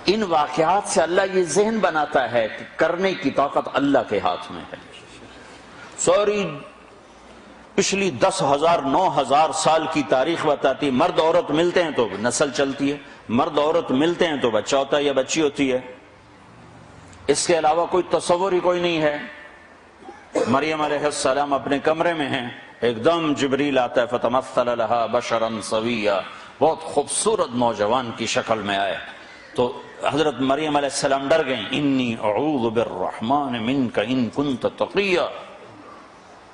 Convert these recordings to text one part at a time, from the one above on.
ان واقعات سے اللہ یہ ذہن بناتا ہے کہ کرنے کی طاقت اللہ کے ہاتھ میں ہے. سوری پچھلی 10,000 9,000 سال کی تاریخ بتاتی، مرد عورت ملتے ہیں تو نسل چلتی ہے، مرد عورت ملتے ہیں تو بچہ ہوتا ہے یا بچی ہوتی ہے. اس کے علاوہ کوئی تصور ہی کوئی نہیں ہے. مریم علیہ السلام اپنے کمرے میں ہیں، ایک دم جبریل آتا ہے، فتمثل لها بشرا سویا، بہت خوبصورت نوجوان کی شکل میں آئے. تو حضرت مریم علیہ السلام ڈر گئیں، انی اعوذ بالرحمن منک ان کنت تقیا،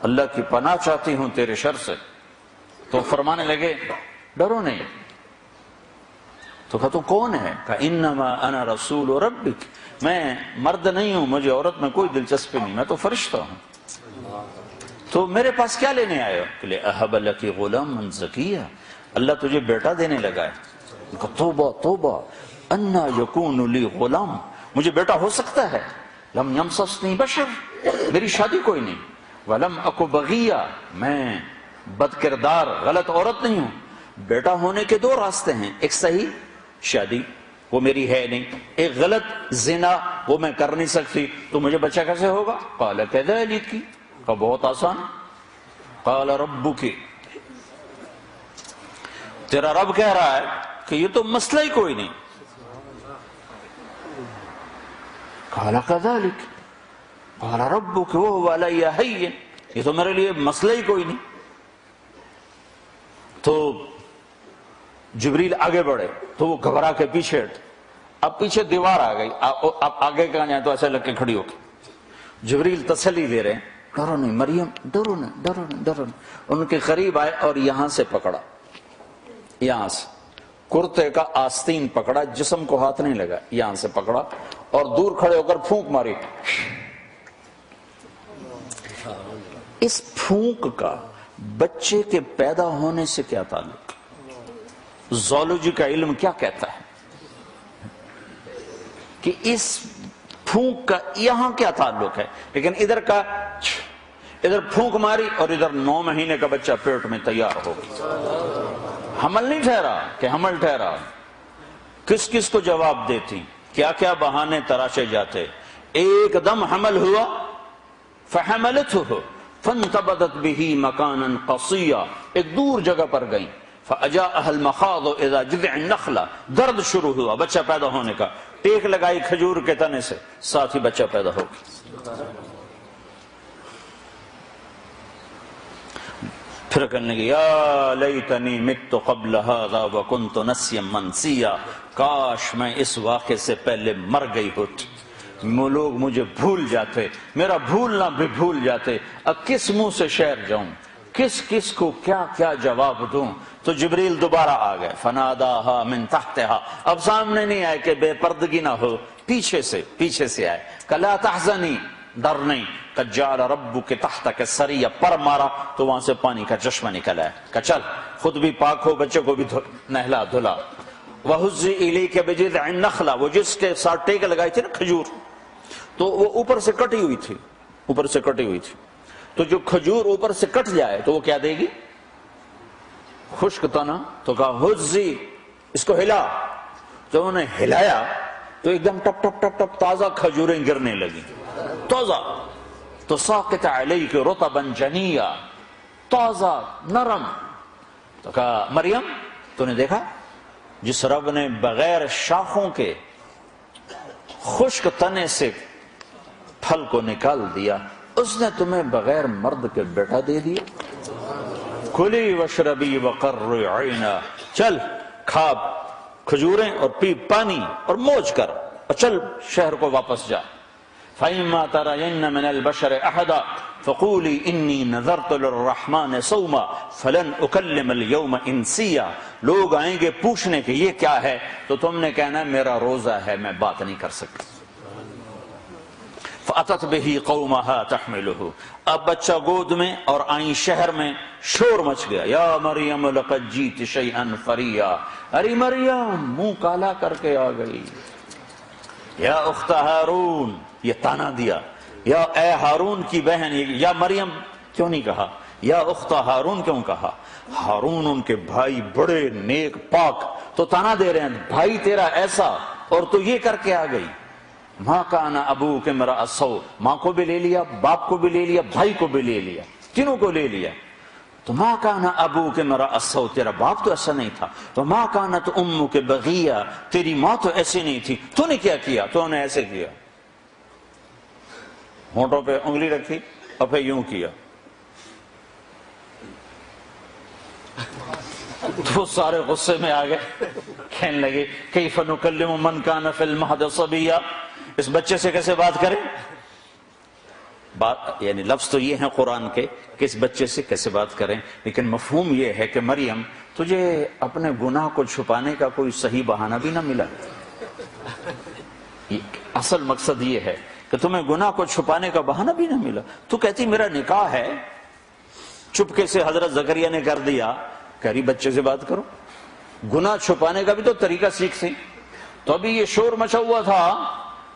اللہ کی پناہ چاہتی ہوں تیرے شر سے. تو فرمانے لگے ڈرو نہیں. تو کہا تو کون ہے؟ کہا انما انا رسول ربک، میں مرد نہیں ہوں، مجھے عورت میں کوئی دلچسپی نہیں، میں تو فرشتہ ہوں. تو میرے پاس کیا لینے آئے ہو؟ کہ لے اہب لک غلاما زکیہ، اللہ تجھے بیٹا دینے لگا ہے. کہا توبہ توبہ، انا یکون لی غلام، مجھے بیٹا ہو سکتا ہے؟ لم یمسسنی بشر، میری شادی کوئی نہیں، ولم اکو بغیہ، میں بد کردار غلط عورت نہیں ہوں. بیٹا ہونے کے دو راستے ہیں، ایک صحیح شادی وہ میری ہے نہیں، ایک غلط زنا وہ میں کر نہیں سکتی. تو مجھے بچہ کیسے ہوگا؟ قال کذلک، کہا بہت آسان. قال ربک، تیرا رب کہہ رہا ہے کہ یہ تو مسئلہ ہی کوئی نہیں. قال کذلک قال ربک وهو علی ہین، یہ تو میرے لیے مسئلہ ہی کوئی نہیں. تو جبریل آگے بڑھے تو وہ گھبرا کے پیچھے ہٹ. اب پیچھے دیوار آ گئی، اب آگے کہاں جائیں تو ایسے لگ کے کھڑی ہو کے. جبریل تسلی دے رہے ہیں، ڈرو نہیں مریم، ڈرو نہیں ڈرو نہیں ڈرو نہیں. ان کے قریب آئے اور یہاں سے پکڑا، یہاں سے کرتے کا آستین پکڑا، جسم کو ہاتھ نہیں لگا، یہاں سے پکڑا اور دور کھڑے ہو کر پھونک ماری. اس پھونک کا بچے کے پیدا ہونے سے کیا تعلق؟ زولوجی کا علم کیا کہتا ہے کہ اس پھونک کا یہاں کیا تعلق ہے؟ لیکن ادھر کا ادھر پھونک ماری اور ادھر 9 مہینے کا بچہ پیٹ میں تیار ہو گیا. حمل نہیں ٹھہرا کہ حمل ٹھہرا. کس کس کو جواب دیتی، کیا کیا بہانے تراشے جاتے. ایک دم حمل ہوا، فحملته فانتبذت به مکانا قصیا، ایک دور جگہ پر گئی. فاجاءها المخاض اذا جذع النخلہ، درد شروع ہوا بچہ پیدا ہونے کا. ٹیک لگائی کھجور کے تنے سے، ساتھ ہی بچہ پیدا ہو گیا. پھر کہنے لگی یا لیتنی مت قبل هذا وکنت نسیا منسیا، کاش میں اس واقعے سے پہلے مر گئی ہوتی، لوگ مجھے بھول جاتے، میرا بھولنا بھی بھول جاتے. اب کس منہ سے شعر جاؤں، کس کس کو کیا کیا جواب دوں. تو جبریل دوبارہ آ گئے. فناداها من تحتها، اب سامنے نہیں آئے کہ بے پردگی نہ ہو، پیچھے سے آئے. کہ لا تحزنی، ڈر نہیں. قد جعل ربک تحتک سریا، پر مارا تو وہاں سے پانی کا چشمہ نکل آیا. کہ چل خود بھی پاک ہو، بچے کو بھی نہلا دھلا. وَهُزِّ إِلَيْكَ بِجِذْعِ النَّخْلَةِ، وہ جس کے ساتھ ٹیک لگائی تھی نا کھجور، تو وہ اوپر سے کٹی ہوئی تھی، اوپر سے کٹی ہوئی تھی. تو جو کھجور اوپر سے کٹ جائے تو وہ کیا دے گی؟ خشک تنا. تو کہا ہزی، اس کو ہلا. جب انہیں ہلایا تو ایک دم ٹپ ٹپ ٹپ ٹپ تازہ کھجوریں گرنے لگی، تازہ. تو ساقط علیک رطبا جنیا، تازہ نرم. تو کہا مریم تو نے دیکھا، جس رب نے بغیر شاخوں کے خشک تنے سے پھل کو نکال دیا، اس نے تمہیں بغیر مرد کے بیٹا دے دیا. کلی وشربی وقرری عینا، چل کھا کھجوریں اور پی پانی اور موج کر اور چل شہر کو واپس جا. فَإِمَّا تَرَيَنَّ مِنَ الْبَشَرِ أَحَدًا فَقُولِي إِنِّي نَذَرْتُ لِلرَّحْمَنِ صَوْمًا فَلَنْ أُكَلِّمَ الْيَوْمَ إِنسِيًّا. لوگ آئیں گے پوچھنے کہ یہ کیا ہے، تو تم نے کہنا میرا روزہ ہے، میں بات نہیں کر سکتی. فَأَتَتْ بِهِ قَوْمَهَا تَحْمِلُهُ، اب بچہ گود میں اور آئیں شہر میں، شور مچ گیا. یا مریم لقد جیت شیئا فریا، ارے مریم منہ کالا کر کے آ گئی. یا اخت ہارون، یہ تانا دیا، یا اے ہارون کی بہن. یا مریم کیوں نہیں کہا، یا اخت ہارون کیوں کہا؟ ہارون ان کے بھائی بڑے نیک پاک، تو تانا دے رہے ہیں بھائی تیرا ایسا اور تو یہ کر کے آ گئی. ماں کان ابوک امرأ سوء، ماں کو بھی لے لیا، باپ کو بھی لے لیا، بھائی کو بھی لے لیا، تینوں کو لے لیا. تو ماں کان ابوک امرأ سوء، تیرا باپ تو ایسا نہیں تھا. تو ماں کانت امک بغیہ، تیری ماں تو ایسی نہیں تھی. تو نے کیا کیا؟ تو نے ایسے کیا، ہونٹوں پہ انگلی رکھی اور پھر یوں کیا. تو سارے غصے میں آ گئے، کہنے لگے کیف نکلم من کان فی المہد صبیا، اس بچے سے کیسے بات کریں؟ بات یعنی لفظ تو یہ ہیں قرآن کے کہ اس بچے سے کیسے بات کریں، لیکن مفہوم یہ ہے کہ مریم تجھے اپنے گناہ کو چھپانے کا کوئی صحیح بہانہ بھی نہ ملا. اصل مقصد یہ ہے کہ تمہیں گناہ کو چھپانے کا بہانہ بھی نہ ملا. تو کہتی میرا نکاح ہے، چپکے سے حضرت زکریا نے کر دیا، کہہ رہی بچے سے بات کرو. گناہ چھپانے کا بھی تو طریقہ سیکھتے. تو ابھی یہ شور مچا ہوا تھا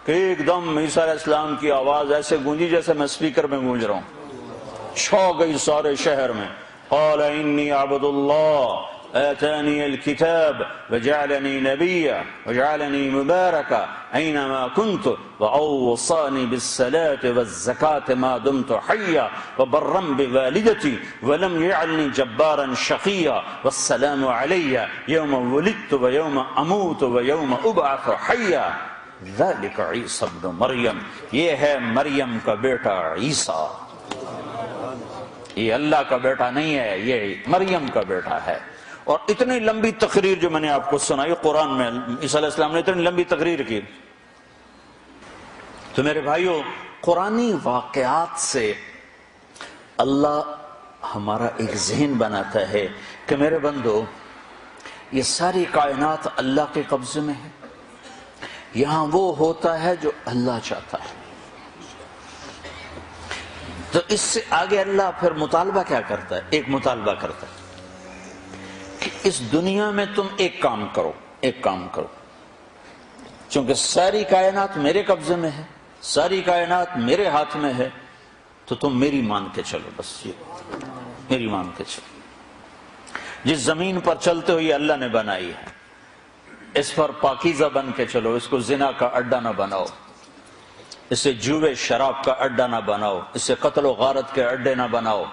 کہ ایک دم عیسیٰ علیہ السلام کی آواز ایسے گونجی جیسے میں سپیکر میں گونج رہا ہوں، چھا گئی سارے شہر میں. قال انی عبد اللہ آتانی الکتاب وجعلنی نبیا وجعلنی مبارکا اینما کنت واوصانی بالصلاة والزکاة ما دمت حیا وبرا بوالدتی ولم یجعلنی جبارا شقیا والسلام علی یوم ولدت ویوم اموت ویوم ابعث حیا ذلک عیسیٰ ابن مریم، یہ ہے مریم کا بیٹا عیسیٰ. یہ اللہ کا بیٹا نہیں ہے، یہ مریم کا بیٹا ہے. اور اتنی لمبی تقریر جو میں نے آپ کو سنائی قرآن میں، عیسیٰ علیہ السلام نے اتنی لمبی تقریر کی. تو میرے بھائیو، قرآنی واقعات سے اللہ ہمارا ایک ذہن بناتا ہے کہ میرے بندو، یہ ساری کائنات اللہ کے قبضے میں ہے. یہاں وہ ہوتا ہے جو اللہ چاہتا ہے. تو اس سے آگے اللہ پھر مطالبہ کیا کرتا ہے؟ ایک مطالبہ کرتا ہے کہ اس دنیا میں تم ایک کام کرو، ایک کام کرو. چونکہ ساری کائنات میرے قبضے میں ہے، ساری کائنات میرے ہاتھ میں ہے، تو تم میری مان کے چلو. بس یہ میری مان کے چلو. جس زمین پر چلتے ہو یہ اللہ نے بنائی ہے، اس پر پاکیزہ بن کے چلو. اس کو زنا کا اڈا نہ بناؤ، اسے جوئے شراب کا اڈا نہ بناؤ، اسے قتل و غارت کے اڈے نہ بناؤ.